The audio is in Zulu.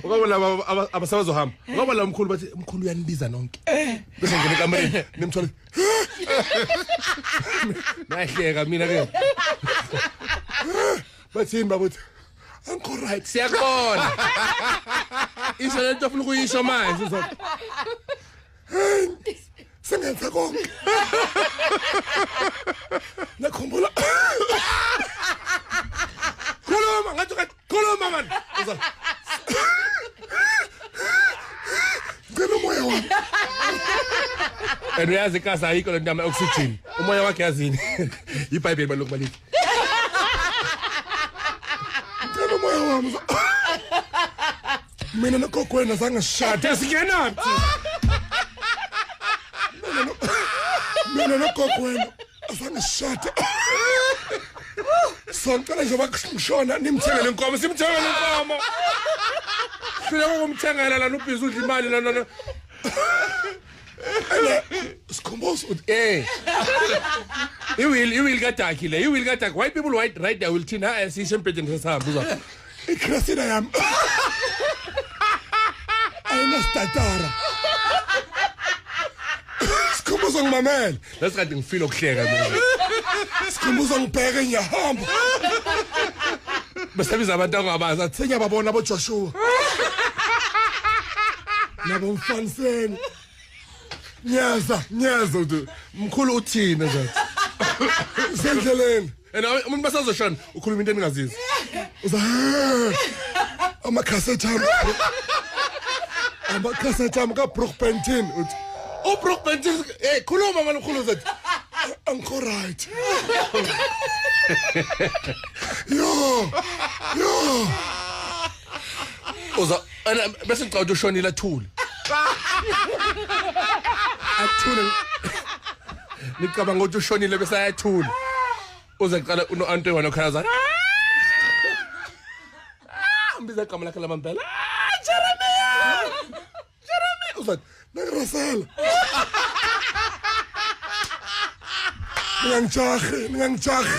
Ngoba laba abasabazohamba. Ngoba la umkhulu bathi umkhulu uyanibiza nonke. Bese ngene kamereni nimthole. Nahleka mina ke. Bathini babuthi? Angikho right siyakona. Isho lento ufuna ukuyisho manje uzothi. Sengenza konke. Nakhumbula. Khuluma ngathi khuluma man. Uzothi. Ngena moya wami. Uyazi ikasa ayikho lento ama oxygen. Umoya wakhe yazini. IBhayibheli balokhu balithi. Ngena moya wami. Mina nogokwena sangashada singenaphi. Mina nogokwena sangashada. Soncela nje bakushona nimthengele inkomo simthengele inkomo. Sifuna ukumthengela lana ubhizi udla imali lana. Sikhumbuzo iwill kadaki le iwill kadaki white people white right there will thina asisho empedeni sesihamba uzwa. Ikrasina yami. Ayinastatara. Sikhumbuzo ngimamela. Lesikade ngifeel ukuhleka mina. Sikhumbuzo ngibheke ngiyahamba. Besebiza abantu angabazi athi senyababona abo Joshua. Nabo mfaniseni. Nyaza uthi mkhulu uthina zathi. Sendleleni. Umuntu basazoshona ukhuluma into eningazizwa. Uza amakhasethe ami ka Brookbenton uthi Brookbenton khuluma manje ukhulu zathi angikho right. Yo. Uza bese ngicela ushonile athule. Athule. Nicabanga ukuthi ushonile bese ayathula. Uze qala uno anto wena okhalaza. Ambiza igama lakhe lamambela. Jeremy. Uza ngiRasela. Ngiyangijahe.